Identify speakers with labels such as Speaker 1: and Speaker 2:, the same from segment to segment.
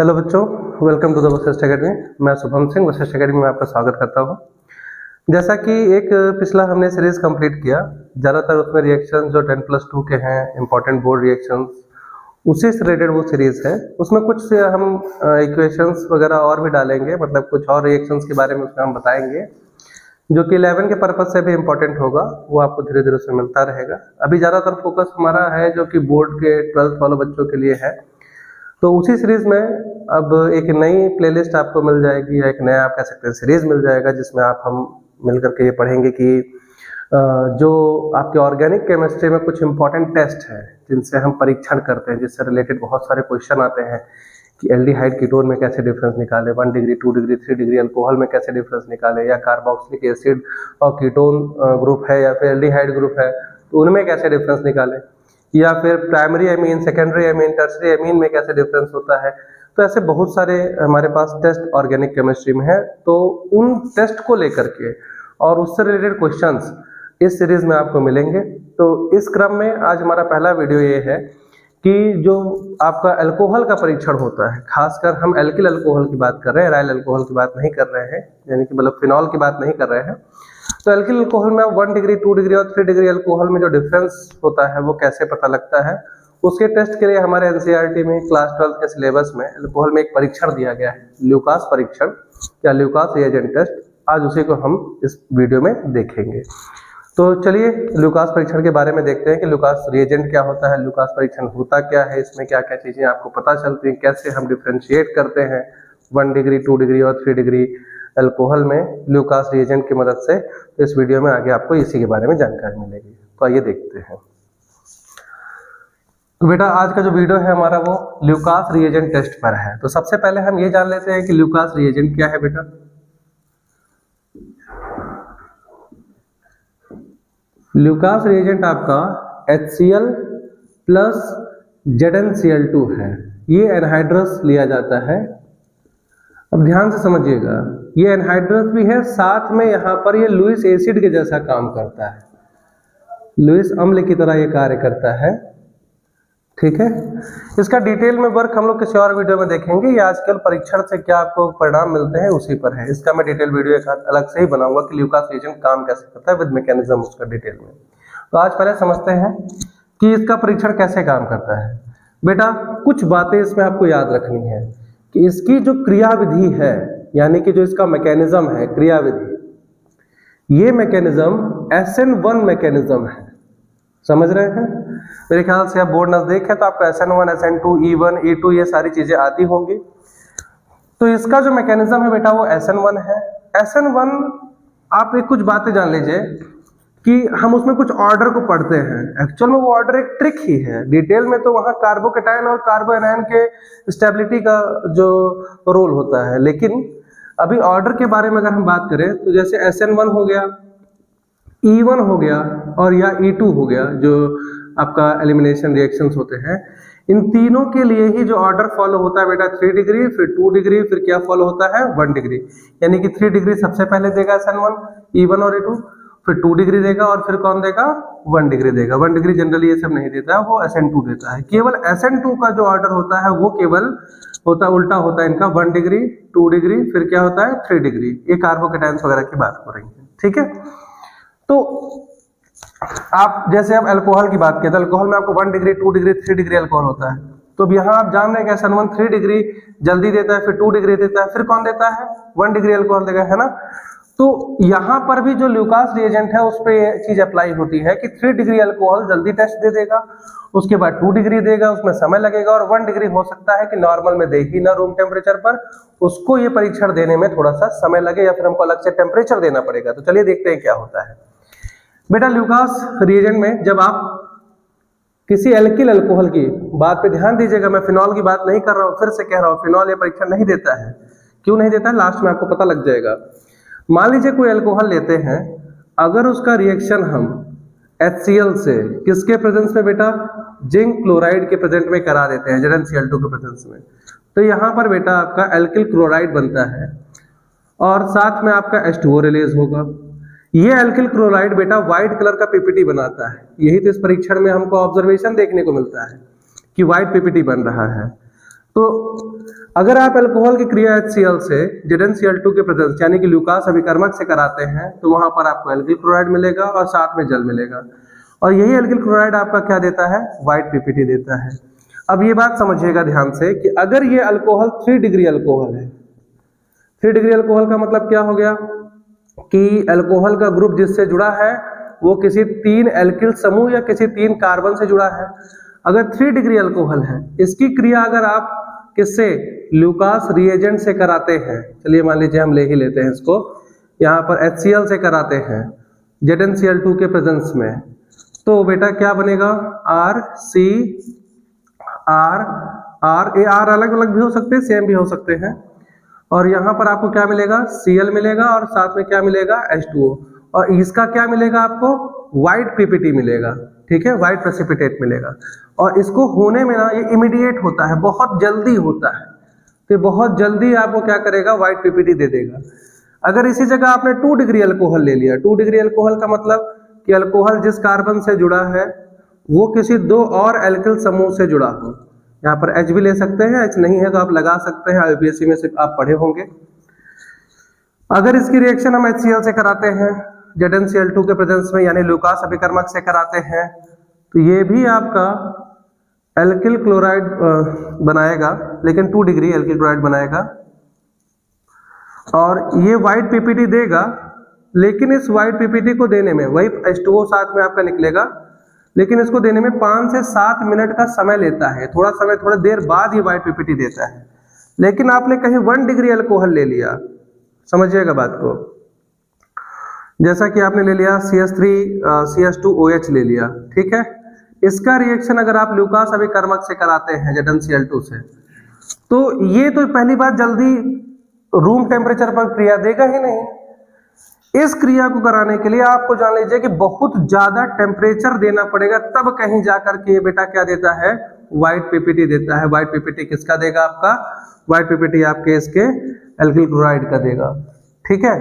Speaker 1: Hello बच्चों, welcome to the Vashishtha academy. मैं Shubham Singh Vashishtha academy में आपका स्वागत करता हूं। जैसा कि एक पिछला हमने सीरीज कंप्लीट किया, ज़्यादातर उसमें रिएक्शन जो 10+2 के हैं, इंपॉर्टेंट बोर्ड रिएक्शंस, उसी से रिलेटेड वो सीरीज है। उसमें कुछ से हम इक्वेशंस वगैरह और भी डालेंगे, मतलब कुछ और रिएक्शंस के बारे में उसमें हम बताएंगे, जो कि 11 के पर्पज से भी इम्पोर्टेंट होगा। वो आपको धीरे धीरे उसमें मिलता रहेगा। अभी ज़्यादातर फोकस हमारा है जो कि बोर्ड के 12th वाले बच्चों के लिए है। तो उसी सीरीज में अब एक नई प्लेलिस्ट आपको मिल जाएगी, या एक नया आप कह सकते हैं सीरीज मिल जाएगा, जिसमें हम मिल करके ये पढ़ेंगे कि जो आपके ऑर्गेनिक केमिस्ट्री में कुछ इंपॉर्टेंट टेस्ट है जिनसे हम परीक्षण करते हैं, जिससे रिलेटेड बहुत सारे क्वेश्चन आते हैं कि एल्डिहाइड कीटोन में कैसे डिफरेंस निकाले, 1 डिग्री 2 डिग्री 3 डिग्री अल्कोहल में कैसे डिफरेंस निकाले, या कार्बोक्सिलिक एसिड और कीटोन ग्रुप है या फिर एल्डिहाइड ग्रुप है तो उनमें कैसे डिफरेंस निकाले, या फिर primary amine, secondary amine, tertiary amine में कैसे डिफरेंस होता है। तो ऐसे बहुत सारे हमारे पास टेस्ट ऑर्गेनिक केमिस्ट्री में है। तो उन टेस्ट को लेकर के और उससे रिलेटेड क्वेश्चंस इस सीरीज में आपको मिलेंगे। तो इस क्रम में आज हमारा पहला वीडियो ये है कि जो आपका अल्कोहल का परीक्षण होता है, खासकर हम एल्किल अल्कोहल की बात कर रहे हैं, राइल अल्कोहल की बात नहीं कर रहे हैं, यानी कि मतलब फिनॉल की बात नहीं कर रहे हैं। तो एल्किल अल्कोहल में 1 डिग्री 2 डिग्री और 3 डिग्री अल्कोहल में जो डिफरेंस होता है वो कैसे पता लगता है, उसके टेस्ट के लिए हमारे एनसीईआरटी में क्लास 12 के सिलेबस में अल्कोहल में एक परीक्षण दिया गया है, ल्यूकास परीक्षण या ल्यूकास रिएजेंट टेस्ट। आज उसी को हम इस वीडियो में देखेंगे। तो चलिए ल्यूकास परीक्षण के बारे में देखते हैं कि ल्यूकास रिएजेंट क्या होता है, ल्यूकास परीक्षण होता क्या है, इसमें क्या क्या चीजें आपको पता चलती हैं, कैसे हम डिफ्रेंशिएट करते हैं 1 डिग्री 2 डिग्री और 3 डिग्री अल्कोहल में ल्यूकास रिएजेंट की मदद से। तो इस वीडियो में आगे आपको इसी के बारे में जानकारी मिलेगी। तो आइए देखते हैं। तो बेटा आज का जो वीडियो है हमारा वो ल्यूकास रिएजेंट टेस्ट पर है। तो सबसे पहले हम ये जान लेते हैं कि ल्यूकास रिएजेंट क्या है बेटा। ल्यूकास रिएजेंट आपका HCl प्लस ZnCl2 है। ये एनहाइड्रस लिया जाता है। अब ध्यान से समझिएगा, ये एनहाइड्रस भी है, साथ में यहाँ पर ये लुईस एसिड के जैसा काम करता है, लुईस अम्ल की तरह ये कार्य करता है। ठीक है, इसका डिटेल में वर्क हम लोग किसी और वीडियो में देखेंगे। ये आजकल परीक्षण से क्या आपको परिणाम मिलते हैं उसी पर है। इसका मैं डिटेल वीडियो एक अलग से ही बनाऊंगा कि ल्यूकास रिएजेंट काम कैसे करता है विद मैकेनिज्म उसका डिटेल में। तो आज पहले समझते हैं कि इसका परीक्षण कैसे काम करता है। बेटा कुछ बातें इसमें आपको याद रखनी है कि इसकी जो क्रियाविधि है, यानी कि जो इसका मैकेनिज्म है, क्रियाविधि, ये मैकेनिज्म SN1 मैकेनिज्म है। समझ रहे हैं? मेरे ख्याल से आप बोर्ड नजदीक है तो आपको SN1, SN2, E1, E2 ये सारी चीजें आती होंगी। तो इसका जो मैकेनिज्म है बेटा वो SN1 है। SN1 आप एक कुछ बातें जान लीजिए कि हम उसमें कुछ ऑर्डर को पढ़ते हैं। एक्चुअल में वो ऑर्डर एक ट्रिक ही है। डिटेल में तो वहाँ कार्बोकेटायन और कार्बोएनायन के स्टेबिलिटी का जो रोल होता है, लेकिन अभी ऑर्डर के बारे में अगर हम बात करें तो जैसे SN1 हो गया, E1 हो गया और या E2 हो गया, जो आपका एलिमिनेशन रिएक्शंस होते हैं, इन तीनों के लिए ही जो ऑर्डर फॉलो होता है बेटा 3 डिग्री, फिर 2 डिग्री, फिर क्या फॉलो होता है 1 डिग्री। यानी कि 3 डिग्री सबसे पहले देगा SN1, E1 और E2, फिर 2 डिग्री देगा और फिर कौन देगा 1 डिग्री देगा। 1 डिग्री जनरली ये सब नहीं देता है, वो SN2 देता है। केवल SN2 का जो ऑर्डर होता है वो केवल होता उल्टा होता है इनका, 1 डिग्री 2 डिग्री फिर क्या होता है 3 डिग्री। ये कार्बोकेटायंस वगैरह की बात हो रही है। ठीक है, तो आप जैसे अब अल्कोहल की बात किया तो अल्कोहल में आपको 1 डिग्री 2 डिग्री 3 डिग्री अल्कोहल होता है। तो अब यहाँ आप जान रहे हैं कि SN1 3 डिग्री जल्दी देता है, फिर 2 डिग्री देता है, फिर कौन देता है 1 डिग्री अल्कोहल देगा, है ना। तो यहाँ पर भी जो ल्यूकास रिएजेंट है उस पर ये चीज अप्लाई होती है कि 3 डिग्री अल्कोहल जल्दी टेस्ट दे देगा, उसके बाद 2 डिग्री देगा, उसमें समय लगेगा, और 1 डिग्री हो सकता है कि नॉर्मल में दे ही ना रूम टेम्परेचर पर, उसको ये परीक्षण देने में थोड़ा सा समय लगे या फिर हमको अलग से टेम्परेचर देना पड़ेगा। तो चलिए देखते हैं क्या होता है बेटा। ल्यूकास रिएजेंट में जब आप किसी एल्किल अल्कोहल की बात पे ध्यान दीजिएगा, मैं फिनॉल की बात नहीं कर रहा हूँ, फिर से कह रहा हूँ, फिनॉल ये परीक्षण नहीं देता है। क्यों नहीं देता है लास्ट में आपको पता लग जाएगा। मान लीजिए कोई अल्कोहल लेते हैं, अगर उसका रिएक्शन हम HCl से किसके प्रेजेंस में बेटा, जिंक क्लोराइड के प्रेजेंट में करा देते हैं, ZnCl2 के प्रेजेंस में, तो यहाँ पर बेटा आपका एल्किल क्लोराइड बनता है और साथ में आपका H2O रिलीज होगा। ये एल्किल क्लोराइड बेटा व्हाइट कलर का पीपीटी बनाता है। यही तो इस परीक्षण में हमको ऑब्जर्वेशन देखने को मिलता है कि व्हाइट पीपीटी बन रहा है। तो अगर आप अल्कोहल की क्रिया HCl से ZnCl2 के प्रेजेंस यानी कि ल्यूकास अभिकर्मक से कराते हैं तो वहां पर आपको एल्किल क्लोराइड मिलेगा और साथ में जल मिलेगा, और यही एल्किल क्लोराइड आपका क्या देता है, व्हाइट पीपीटी देता है। अब ये बात समझिएगा ध्यान से कि अगर ये अल्कोहल 3 डिग्री अल्कोहल है, 3 डिग्री अल्कोहल का मतलब क्या हो गया कि अल्कोहल का ग्रुप जिससे जुड़ा है वो किसी 3 एल्किल समूह या किसी 3 कार्बन से जुड़ा है। अगर 3 डिग्री अल्कोहल है, इसकी क्रिया अगर आप किससे, ल्यूकास रिएजेंट से कराते हैं, चलिए मान लीजिए हम ले ही लेते हैं इसको, यहाँ पर HCl से कराते हैं ZnCl2 के प्रेजेंस में, तो बेटा क्या बनेगा, R C R R, ये R अलग अलग भी हो सकते हैं, सेम भी हो सकते हैं, और यहाँ पर आपको क्या मिलेगा, Cl मिलेगा और साथ में क्या मिलेगा, H2O, और इसका क्या मिलेगा आपको, व्हाइट पीपीटी मिलेगा, ठीक है, व्हाइट प्रेसिपिटेट मिलेगा। और इसको होने में ना ये इमीडिएट होता है, बहुत जल्दी होता है, तो बहुत जल्दी आपको क्या करेगा, व्हाइट पीपीटी दे देगा। अगर इसी जगह आपने 2 डिग्री अल्कोहल ले लिया, 2 डिग्री अल्कोहल का मतलब कि अल्कोहल जिस कार्बन से जुड़ा है वो किसी 2 और एल्किल समूह से जुड़ा हो, यहाँ पर H भी ले सकते हैं, H नहीं है तो आप लगा सकते हैं, IUPAC में से आप पढ़े होंगे। अगर इसकी रिएक्शन हम HCl से कराते हैं ZnCl2 के प्रेजेंस में यानी ल्यूकास अभिकर्मक से कराते हैं, तो ये भी आपका एल्किल क्लोराइड बनाएगा, लेकिन 2 डिग्री एल्किल क्लोराइड बनाएगा, और ये व्हाइट पीपीटी देगा, लेकिन इस व्हाइट पीपीटी को देने में वही H2O साथ में आपका निकलेगा, लेकिन इसको देने में 5 से 7 मिनट का समय लेता है, थोड़ा देर बाद ये व्हाइट पीपीटी देता है। लेकिन आपने कहीं 1 डिग्री अल्कोहल ले लिया, समझिएगा बात को, जैसा कि आपने ले लिया CH3CH2OH ले लिया, ठीक है, इसका रिएक्शन अगर आप ल्यूकास अभिकर्मक से कराते हैं ZnCl2 से, तो ये तो पहली बात जल्दी रूम टेम्परेचर पर क्रिया देगा ही नहीं। इस क्रिया को कराने के लिए आपको जान लीजिए कि बहुत ज्यादा टेम्परेचर देना पड़ेगा, तब कहीं जाकर के ये बेटा क्या देता है, व्हाइट पीपीटी देता है। व्हाइट पीपीटी किसका देगा, आपका व्हाइट पीपीटी आपके इसके एल्किल क्लोराइड का देगा, ठीक है।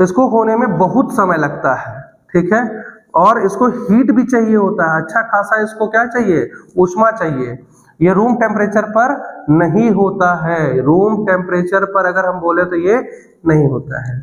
Speaker 1: इसको होने में बहुत समय लगता है, ठीक है, और इसको हीट भी चाहिए होता है, अच्छा खासा इसको क्या चाहिए, ऊष्मा चाहिए। ये रूम टेम्परेचर पर नहीं होता है, रूम टेम्परेचर पर अगर हम बोले तो ये नहीं होता है।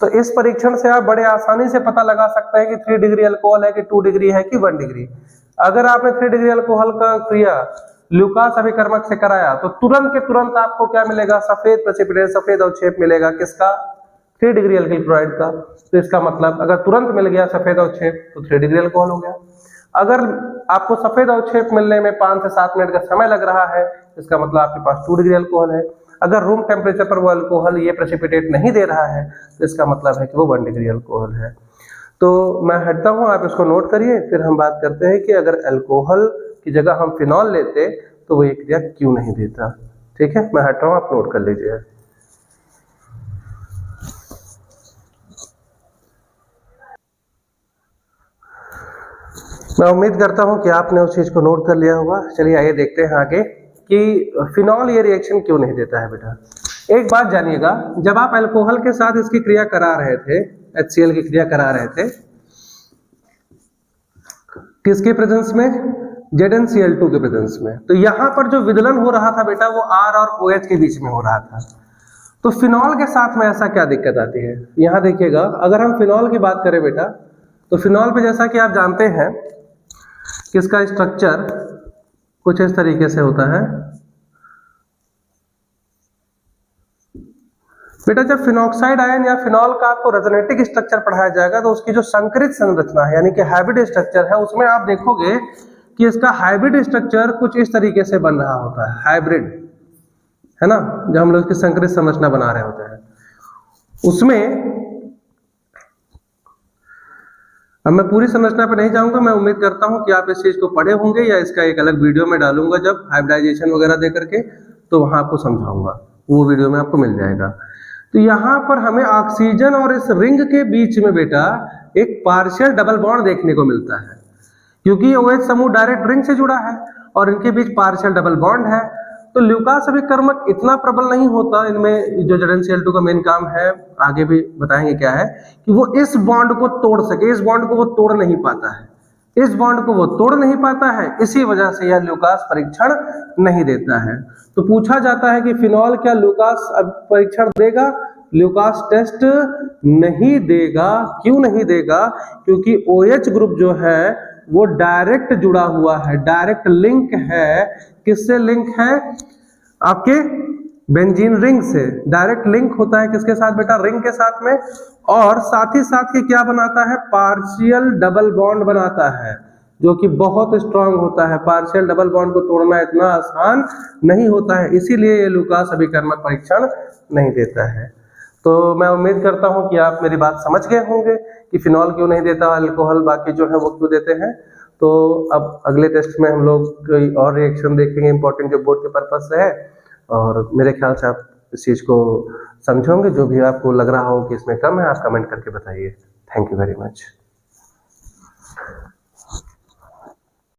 Speaker 1: तो इस परीक्षण से आप बड़े आसानी से पता लगा सकते हैं कि 3 डिग्री अल्कोहल है कि 2 डिग्री है कि 1 डिग्री। अगर आपने 3 डिग्री अल्कोहल का क्रिया ल्यूकास अभिकर्मक से कराया तो तुरंत के तुरंत आपको क्या मिलेगा, सफेद प्रेसिपिटेट, सफेद अवक्षेप मिलेगा, किसका, 3 डिग्री एल्किल क्लोराइड का। तो इसका मतलब अगर तुरंत मिल गया सफेद अवक्षेप तो 3 डिग्री अल्कोहल हो गया। अगर आपको सफेद अवक्षेप मिलने में 5 से 7 मिनट का समय लग रहा है, इसका मतलब आपके पास 2 डिग्री अल्कोहल है। अगर रूम टेम्परेचर पर वो अल्कोहल ये प्रेसिपिटेट नहीं दे रहा है तो इसका मतलब है कि वो 1 डिग्री अल्कोहल है। तो मैं हटता हूँ, आप इसको नोट करिए, फिर हम बात करते हैं कि अगर अल्कोहल की जगह हम फिनॉल लेते तो वो ये क्रिया क्यों नहीं देता। ठीक है, मैं हट रहा हूँ, आप नोट कर लीजिए। मैं उम्मीद करता हूं कि आपने उस चीज को नोट कर लिया होगा। चलिए आइए देखते हैं आगे कि फिनॉल ये रिएक्शन क्यों नहीं देता है। बेटा एक बात जानिएगा, जब आप अल्कोहल के साथ इसकी क्रिया करा रहे थे, HCl की क्रिया करा रहे थे, किसके प्रेजेंस में, ZnCl2 के प्रेजेंस में, तो यहां पर जो विदलन हो रहा था बेटा वो R और OH के बीच में हो रहा था। तो फिनॉल के साथ में ऐसा क्या दिक्कत आती है, यहां देखिएगा, अगर हम फिनॉल की बात करें बेटा, तो फिनॉल पे जैसा कि आप जानते हैं कि इसका स्ट्रक्चर कुछ इस तरीके से होता है। बेटा जब फिनॉक्साइड आयन या फिनॉल का आपको रेजोनेटिक स्ट्रक्चर पढ़ाया जाएगा तो उसकी जो संकरित संरचना है यानी कि हाइब्रिड स्ट्रक्चर है, उसमें आप देखोगे कि इसका हाइब्रिड स्ट्रक्चर कुछ इस तरीके से बन रहा होता है, हाइब्रिड, है ना, जब हम लोग इसकी संकरित संरचना बना रहे होते हैं उसमें। अब मैं पूरी संरचना पर नहीं जाऊंगा, मैं उम्मीद करता हूं कि आप इस चीज को पढ़े होंगे या इसका एक अलग वीडियो में डालूंगा जब हाइब्रिडाइजेशन वगैरह दे करके, तो वहां आपको समझाऊंगा, वो वीडियो में आपको मिल जाएगा। तो यहाँ पर हमें ऑक्सीजन और इस रिंग के बीच में बेटा एक पार्शियल डबल बॉन्ड देखने को मिलता है, क्योंकि OH समूह डायरेक्ट रिंग से जुड़ा है और इनके बीच पार्शियल डबल बॉन्ड है। तो ल्यूकास अभिकर्मक इतना प्रबल नहीं होता इनमें, जो ZnCl2 का मेन काम है, आगे भी बताएंगे क्या है, कि वो इस बॉन्ड को तोड़ सके, इस बॉन्ड को वो तोड़ नहीं पाता है, इस बॉन्ड को वो तोड़ नहीं पाता है, इसी वजह से यह लूकास परीक्षण नहीं देता है। तो पूछा जाता है कि फिनॉल क्या लूकास परीक्षण देगा? लूकास टेस्ट नहीं देगा। क्यों नहीं देगा? क्योंकि OH ग्रुप जो है वो डायरेक्ट जुड़ा हुआ है, डायरेक्ट लिंक है। किससे लिंक है? आपके बेंजीन रिंग से डायरेक्ट लिंक होता है। किसके साथ बेटा? रिंग के साथ में। और साथ ही साथ के क्या बनाता है? पार्शियल डबल बॉन्ड बनाता है, जो कि बहुत स्ट्रांग होता है। पार्शियल डबल बॉन्ड को तोड़ना इतना आसान नहीं होता है, इसीलिए ये लूकास अभिकर्मक परीक्षण नहीं देता है। तो मैं उम्मीद करता हूं कि आप मेरी बात समझ गए होंगे कि फिनॉल क्यों नहीं देता, अल्कोहल बाकी जो है वो क्यों देते हैं। तो अब अगले टेस्ट में हम लोग कोई और रिएक्शन देखेंगे इंपॉर्टेंट, जो बोर्ड के पर्पज से है। और मेरे ख्याल से आप इस चीज़ को समझोगे। जो भी आपको लग रहा हो कि इसमें कम है, आप कमेंट करके बताइए। Thank you very much.